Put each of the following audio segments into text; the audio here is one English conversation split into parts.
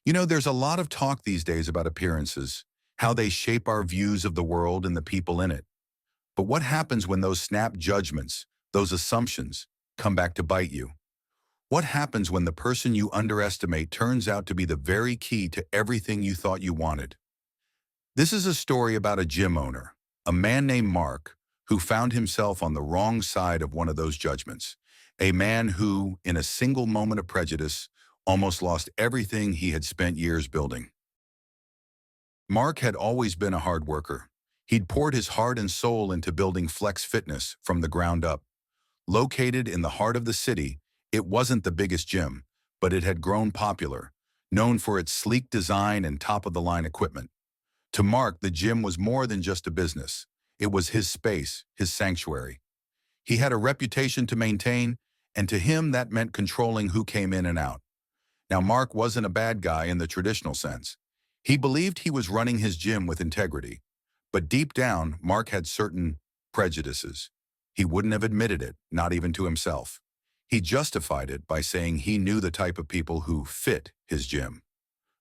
You know, there's a lot of talk these days about appearances, how they shape our views of the world and the people in it. But what happens when those snap judgments, those assumptions, come back to bite you? What happens when the person you underestimate turns out to be the very key to everything you thought you wanted? This is a story about a gym owner, a man named Mark, who found himself on the wrong side of one of those judgments. A man who, in a single moment of prejudice, almost lost everything he had spent years building. Mark had always been a hard worker. He'd poured his heart and soul into building Flex Fitness from the ground up. Located in the heart of the city, it wasn't the biggest gym, but it had grown popular, known for its sleek design and top-of-the-line equipment. To Mark, the gym was more than just a business. It was his space, his sanctuary. He had a reputation to maintain, and to him that meant controlling who came in and out. Now, Mark wasn't a bad guy in the traditional sense. He believed he was running his gym with integrity. But deep down, Mark had certain prejudices. He wouldn't have admitted it, not even to himself. He justified it by saying he knew the type of people who fit his gym.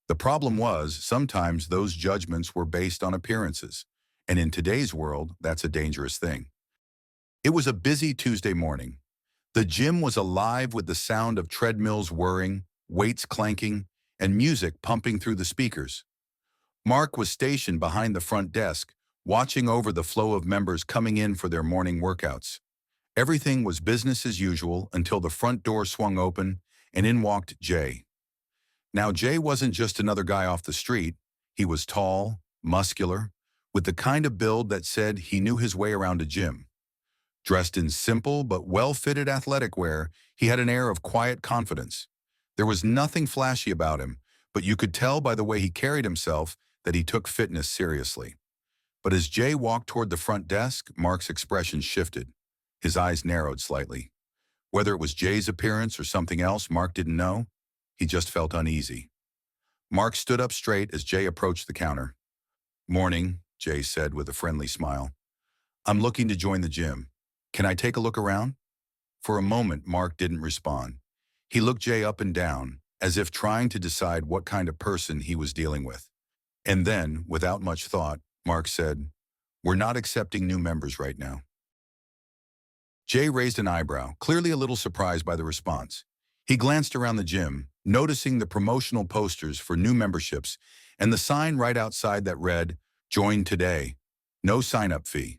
The problem was, sometimes those judgments were based on appearances. And in today's world, that's a dangerous thing. It was a busy Tuesday morning. The gym was alive with the sound of treadmills whirring, weights clanking, and music pumping through the speakers. Mark was stationed behind the front desk, watching over the flow of members coming in for their morning workouts. Everything was business as usual until the front door swung open and in walked Jay. Now, Jay wasn't just another guy off the street. He was tall, muscular, with the kind of build that said he knew his way around a gym. Dressed in simple but well-fitted athletic wear, he had an air of quiet confidence. There was nothing flashy about him, but you could tell by the way he carried himself that he took fitness seriously. But as Jay walked toward the front desk, Mark's expression shifted. His eyes narrowed slightly. Whether it was Jay's appearance or something else Mark didn't know, he just felt uneasy. Mark stood up straight as Jay approached the counter. "Morning," Jay said with a friendly smile. "I'm looking to join the gym. Can I take a look around?" For a moment, Mark didn't respond. He looked Jay up and down, as if trying to decide what kind of person he was dealing with. And then, without much thought, Mark said, "We're not accepting new members right now." Jay raised an eyebrow, clearly a little surprised by the response. He glanced around the gym, noticing the promotional posters for new memberships and the sign right outside that read, "Join today. No sign-up fee."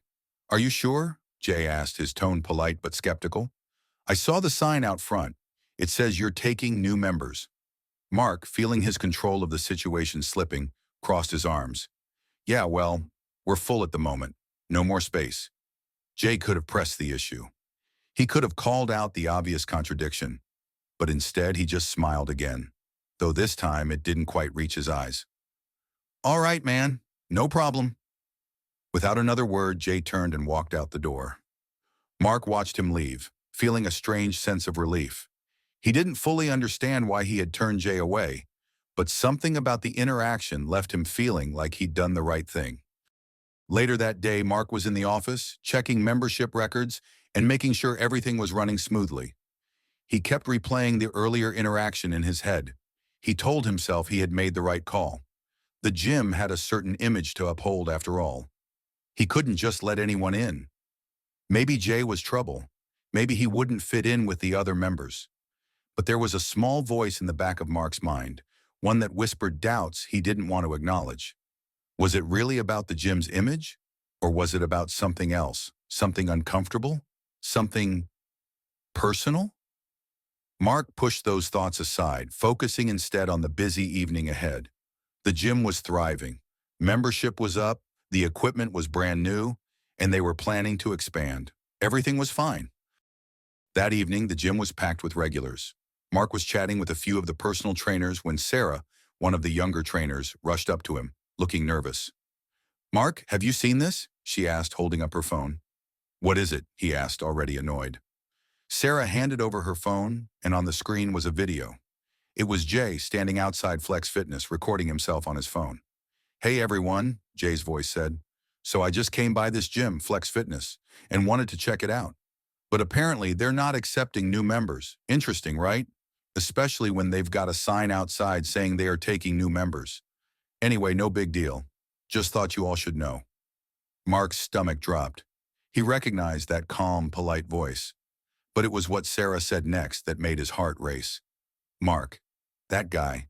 "Are you sure?" Jay asked, his tone polite but skeptical. "I saw the sign out front. It says you're taking new members." Mark, feeling his control of the situation slipping, crossed his arms. "Yeah, well, we're full at the moment. No more space." Jay could have pressed the issue. He could have called out the obvious contradiction, but instead he just smiled again, though this time it didn't quite reach his eyes. "All right, man, no problem." Without another word, Jay turned and walked out the door. Mark watched him leave, feeling a strange sense of relief. He didn't fully understand why he had turned Jay away, but something about the interaction left him feeling like he'd done the right thing. Later that day, Mark was in the office, checking membership records and making sure everything was running smoothly. He kept replaying the earlier interaction in his head. He told himself he had made the right call. The gym had a certain image to uphold after all. He couldn't just let anyone in. Maybe Jay was trouble. Maybe he wouldn't fit in with the other members. But there was a small voice in the back of Mark's mind, one that whispered doubts he didn't want to acknowledge. Was it really about the gym's image? Or was it about something else, something uncomfortable, something personal? Mark pushed those thoughts aside, focusing instead on the busy evening ahead. The gym was thriving. Membership was up, the equipment was brand new, and they were planning to expand. Everything was fine. That evening, the gym was packed with regulars. Mark was chatting with a few of the personal trainers when Sarah, one of the younger trainers, rushed up to him, looking nervous. "Mark, have you seen this?" she asked, holding up her phone. "What is it?" he asked, already annoyed. Sarah handed over her phone, and on the screen was a video. It was Jay standing outside Flex Fitness, recording himself on his phone. "Hey everyone," Jay's voice said. "So I just came by this gym, Flex Fitness, and wanted to check it out. But apparently they're not accepting new members. Interesting, right? especially when they've got a sign outside saying they are taking new members. Anyway, no big deal. Just thought you all should know. Mark's stomach dropped. He recognized that calm, polite voice. But it was what Sarah said next that made his heart race. Mark, that guy,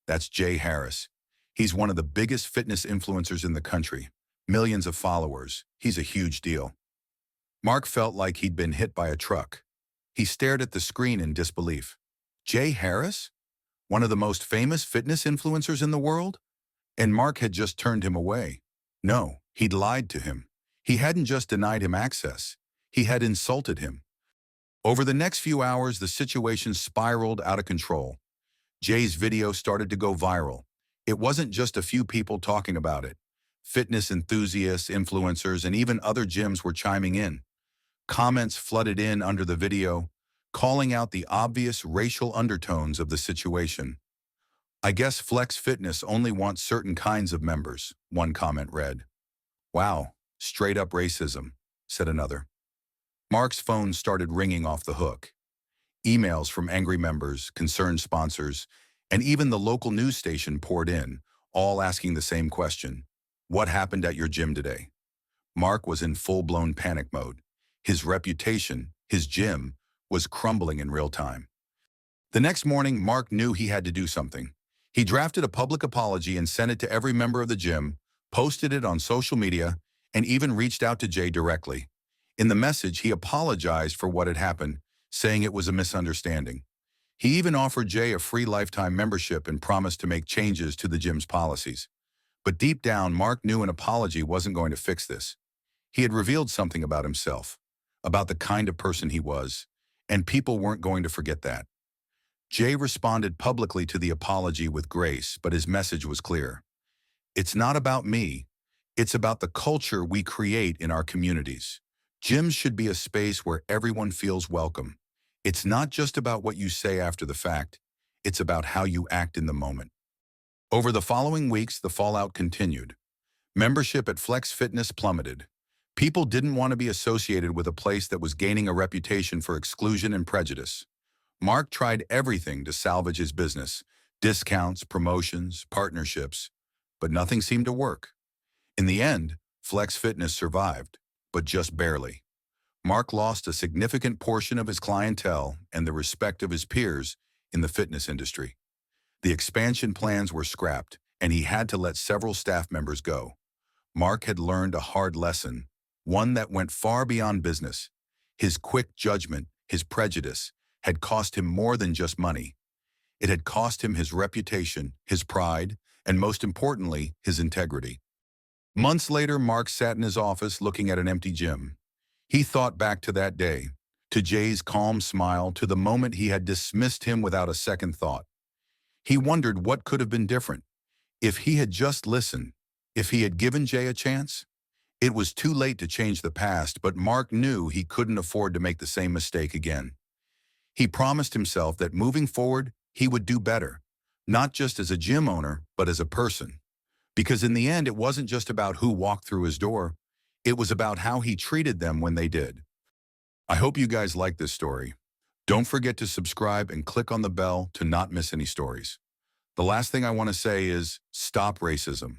that's Jay Harris. He's one of the biggest fitness influencers in the country. Millions of followers. He's a huge deal. Mark felt like he'd been hit by a truck. He stared at the screen in disbelief. Jay Harris? One of the most famous fitness influencers in the world? And Mark had just turned him away. No, he'd lied to him. He hadn't just denied him access. He had insulted him. Over the next few hours, the situation spiraled out of control. Jay's video started to go viral. It wasn't just a few people talking about it. Fitness enthusiasts, influencers, and even other gyms were chiming in. Comments flooded in under the video, calling out the obvious racial undertones of the situation. I guess Flex Fitness only wants certain kinds of members, one comment read. Wow, straight up racism, said another. Mark's phone started ringing off the hook. Emails from angry members, concerned sponsors, and even the local news station poured in, all asking the same question. What happened at your gym today? Mark was in full-blown panic mode. His reputation, his gym, was crumbling in real time. The next morning, Mark knew he had to do something. He drafted a public apology and sent it to every member of the gym, posted it on social media, and even reached out to Jay directly. In the message, he apologized for what had happened, saying it was a misunderstanding. He even offered Jay a free lifetime membership and promised to make changes to the gym's policies. But deep down, Mark knew an apology wasn't going to fix this. He had revealed something about himself, about the kind of person he was, and people weren't going to forget that. Jay responded publicly to the apology with grace, but his message was clear. It's not about me. It's about the culture we create in our communities. Gyms should be a space where everyone feels welcome. It's not just about what you say after the fact. It's about how you act in the moment. Over the following weeks, the fallout continued. Membership at Flex Fitness plummeted. People didn't want to be associated with a place that was gaining a reputation for exclusion and prejudice. Mark tried everything to salvage his business, discounts, promotions, partnerships, but nothing seemed to work. In the end, Flex Fitness survived, but just barely. Mark lost a significant portion of his clientele and the respect of his peers in the fitness industry. The expansion plans were scrapped, and he had to let several staff members go. Mark had learned a hard lesson, one that went far beyond business. His quick judgment, his prejudice, had cost him more than just money. It had cost him his reputation, his pride, and most importantly, his integrity. Months later, Mark sat in his office looking at an empty gym. He thought back to that day, to Jay's calm smile, to the moment he had dismissed him without a second thought. He wondered what could have been different. If he had just listened, if he had given Jay a chance. It was too late to change the past, but Mark knew he couldn't afford to make the same mistake again. He promised himself that moving forward, he would do better, not just as a gym owner, but as a person. Because in the end, it wasn't just about who walked through his door. It was about how he treated them when they did. I hope you guys like this story. Don't forget to subscribe and click on the bell to not miss any stories. The last thing I want to say is stop racism.